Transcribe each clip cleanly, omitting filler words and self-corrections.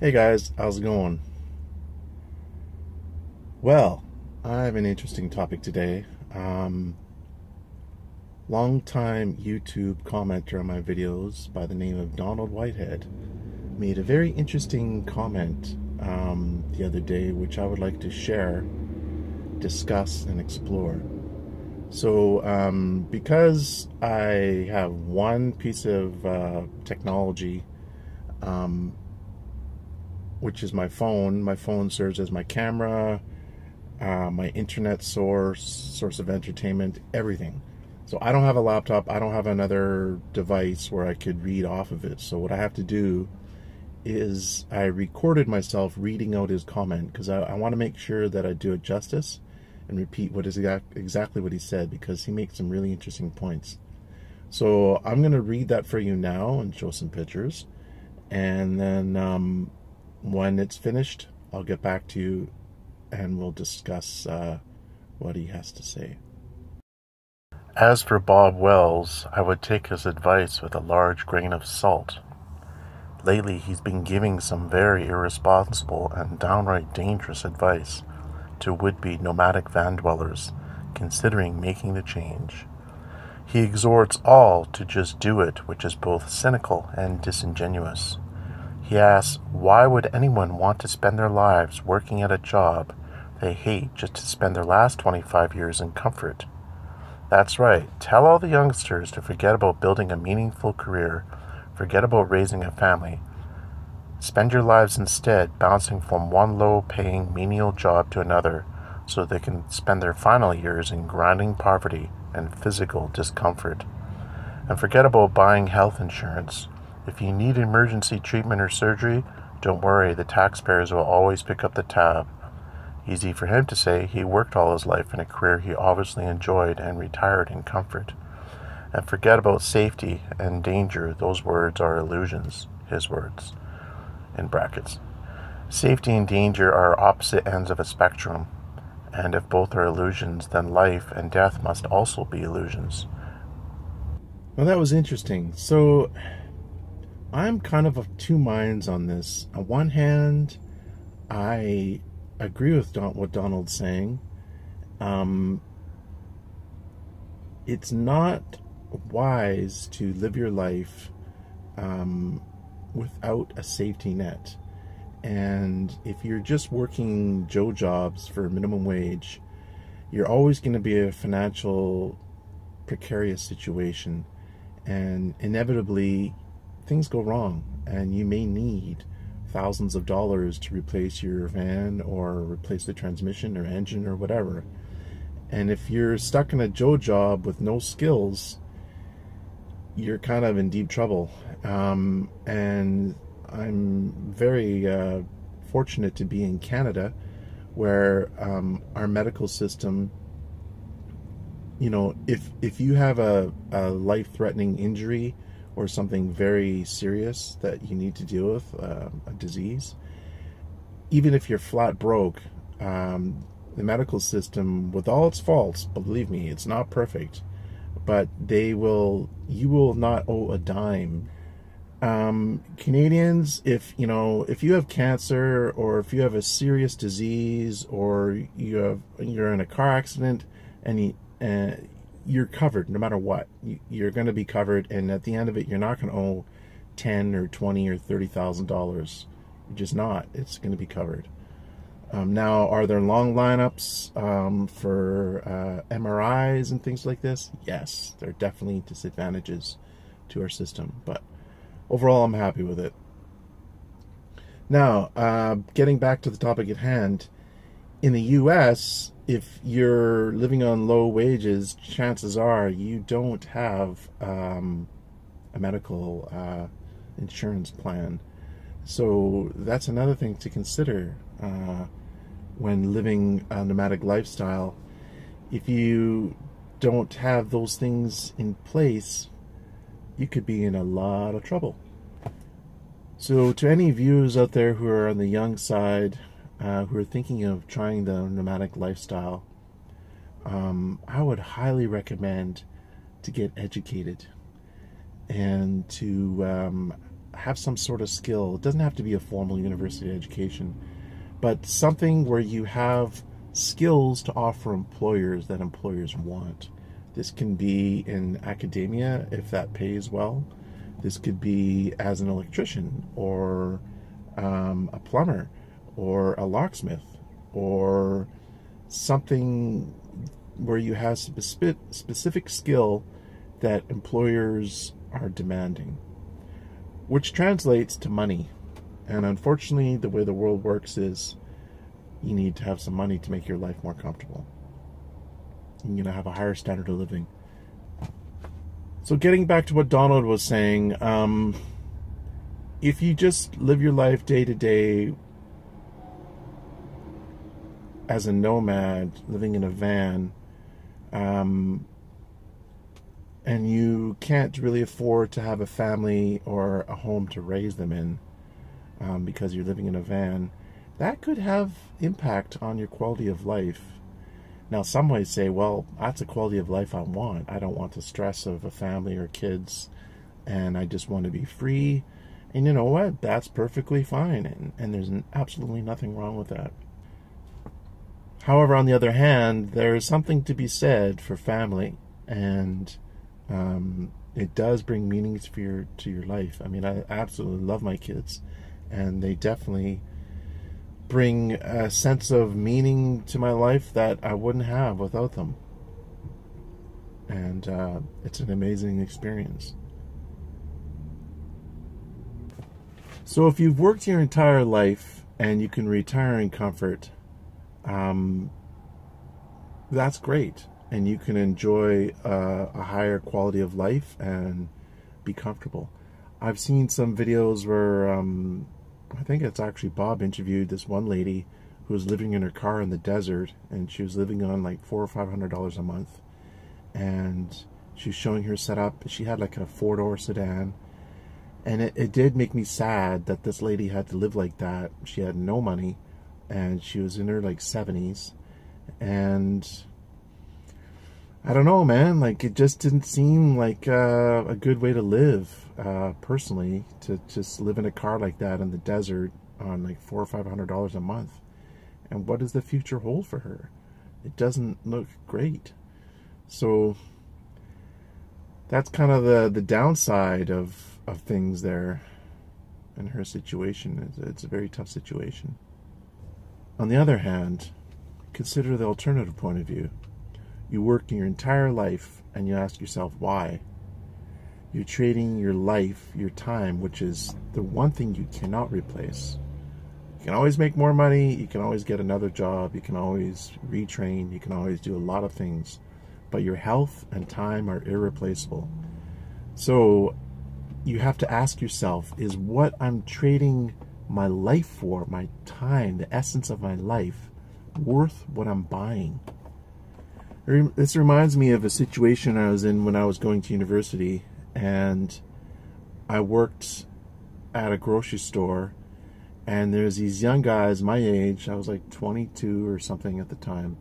Hey guys, how's it going? Well, I have an interesting topic today. Longtime YouTube commenter on my videos by the name of Donald Whitehead made a very interesting comment the other day, which I would like to share, discuss, and explore. So, because I have one piece of technology, um, which is my phone. My phone serves as my camera, my internet source of entertainment, everything. So I don't have a laptop. I don't have another device where I could read off of it. So what I have to do is I recorded myself reading out his comment because I want to make sure that I do it justice and repeat what is exactly what he said, because he makes some really interesting points. So I'm going to read that for you now and show some pictures. And then when it's finished, I'll get back to you and we'll discuss what he has to say. As for Bob Wells, I would take his advice with a large grain of salt. Lately, he's been giving some very irresponsible and downright dangerous advice to would-be nomadic van dwellers considering making the change. He exhorts all to just do it, which is both cynical and disingenuous. He asks, why would anyone want to spend their lives working at a job they hate just to spend their last 25 years in comfort? That's right. Tell all the youngsters to forget about building a meaningful career, forget about raising a family. Spend your lives instead bouncing from one low-paying menial job to another so they can spend their final years in grinding poverty and physical discomfort. And forget about buying health insurance. If you need emergency treatment or surgery, don't worry, the taxpayers will always pick up the tab. Easy for him to say. He worked all his life in a career he obviously enjoyed and retired in comfort. And forget about safety and danger. Those words are illusions. His words, in brackets. Safety and danger are opposite ends of a spectrum. And if both are illusions, then life and death must also be illusions. Well, that was interesting. So, I'm kind of two minds on this. On one hand, I agree with what Donald's saying. It's not wise to live your life without a safety net. And if you're just working Joe jobs for minimum wage, you're always going to be a financial precarious situation. And inevitably, things go wrong, and you may need thousands of dollars to replace your van or replace the transmission or engine or whatever. And if you're stuck in a Joe job with no skills, you're kind of in deep trouble. And I'm very fortunate to be in Canada, where our medical system, you know, if you have a life-threatening injury or something very serious that you need to deal with, a disease, even if you're flat broke, the medical system, with all its faults, believe me, it's not perfect, but you will not owe a dime. Canadians, if you have cancer, or if you have a serious disease, or you're in a car accident, and you're covered no matter what. You're going to be covered, and at the end of it, you're not going to owe $10 or $20 or $30,000. You're just not. It's going to be covered. Now, are there long lineups for MRIs and things like this? Yes, there are definitely disadvantages to our system, but overall, I'm happy with it. Now, getting back to the topic at hand, in the U.S., if you're living on low wages, chances are you don't have a medical insurance plan. So that's another thing to consider when living a nomadic lifestyle. If you don't have those things in place, you could be in a lot of trouble. So to any viewers out there who are on the young side, who are thinking of trying the nomadic lifestyle, I would highly recommend to get educated and to have some sort of skill. It doesn't have to be a formal university education, but something where you have skills to offer employers that employers want. This can be in academia if that pays well. This could be as an electrician, or a plumber, or a locksmith, or something where you have specific skill that employers are demanding, which translates to money. And unfortunately, the way the world works is you need to have some money to make your life more comfortable. You're going to have a higher standard of living. So getting back to what Donald was saying, if you just live your life day to day as a nomad, living in a van, and you can't really afford to have a family or a home to raise them in, because you're living in a van, that could have impact on your quality of life. Now, some might say, well, that's a quality of life I want. I don't want the stress of a family or kids, and I just want to be free. And you know what? That's perfectly fine, and there's absolutely nothing wrong with that. However, on the other hand, there is something to be said for family, and it does bring meaning to your life. I mean, I absolutely love my kids, and they definitely bring a sense of meaning to my life that I wouldn't have without them. And it's an amazing experience. So if you've worked your entire life and you can retire in comfort, that's great. And you can enjoy a higher quality of life and be comfortable. I've seen some videos where I think it's actually Bob interviewed this one lady who was living in her car in the desert, and she was living on like $400 or $500 a month, and she was showing her setup. She had like a 4-door sedan, and it did make me sad that this lady had to live like that. She had no money, and she was in her like 70s, and I don't know, man, like it just didn't seem like a good way to live, personally, to just live in a car like that in the desert on like $400 or $500 a month. And what does the future hold for her? It doesn't look great. So that's kind of the downside of things there in her situation. It's a very tough situation. On the other hand, consider the alternative point of view. You work your entire life and you ask yourself why. You're trading your life, your time, which is the one thing you cannot replace. You can always make more money, you can always get another job, you can always retrain, you can always do a lot of things, but your health and time are irreplaceable. So you have to ask yourself, is what I'm trading my life for, my time, the essence of my life, worth what I'm buying? This reminds me of a situation I was in when I was going to university, and I worked at a grocery store, and there's these young guys my age. I was like 22 or something at the time,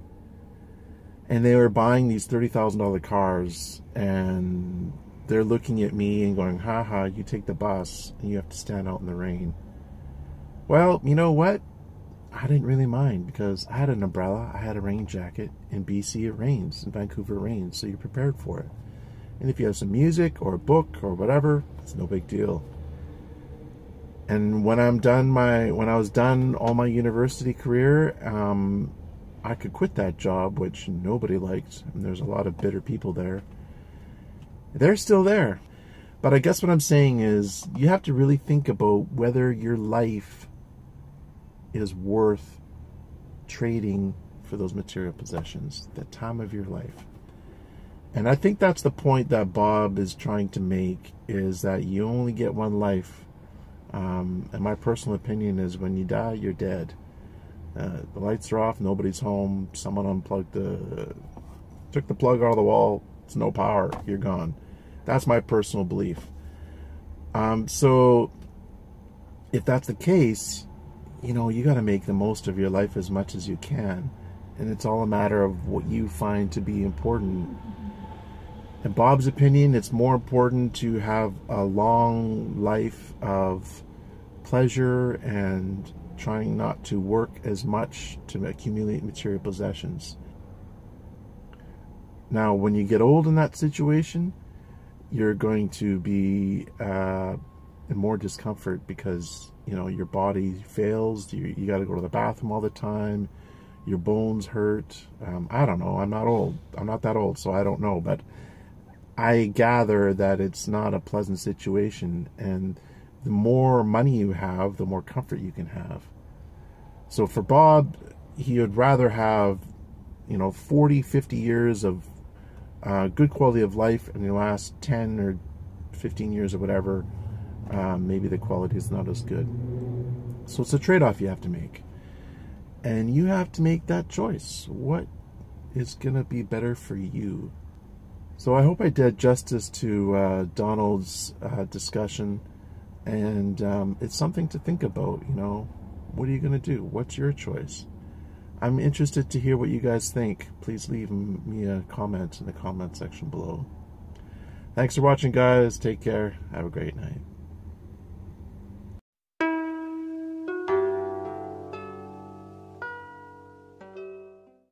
and they were buying these $30,000 cars, and they're looking at me and going, haha, you take the bus and you have to stand out in the rain. Well, you know what? I didn't really mind, because I had an umbrella, I had a rain jacket. In BC it rains, in Vancouver it rains, so you're prepared for it. And if you have some music or a book or whatever, it's no big deal. And when I was done all my university career, I could quit that job, which nobody liked, and there's a lot of bitter people there. They're still there. But I guess what I'm saying is, you have to really think about whether your life is worth trading for those material possessions, the time of your life. And I think that's the point that Bob is trying to make, is that you only get one life. And my personal opinion is, when you die, you're dead. The lights are off, nobody's home, someone took the plug out of the wall, it's no power, you're gone. That's my personal belief. So if that's the case, you know, you got to make the most of your life as much as you can. And it's all a matter of what you find to be important. In Bob's opinion, it's more important to have a long life of pleasure and trying not to work as much to accumulate material possessions. Now, when you get old in that situation, you're going to be in more discomfort because, you know, your body fails. You got to go to the bathroom all the time. Your bones hurt. I don't know. I'm not old. I'm not that old, so I don't know. But I gather that it's not a pleasant situation. And the more money you have, the more comfort you can have. So for Bob, he would rather have, you know, 40, 50 years of good quality of life in the last 10 or 15 years or whatever. Maybe the quality is not as good. So it's a trade-off you have to make. And you have to make that choice. What is going to be better for you? So I hope I did justice to Donald's discussion. And it's something to think about, you know. What are you going to do? What's your choice? I'm interested to hear what you guys think. Please leave me a comment in the comment section below. Thanks for watching, guys. Take care. Have a great night.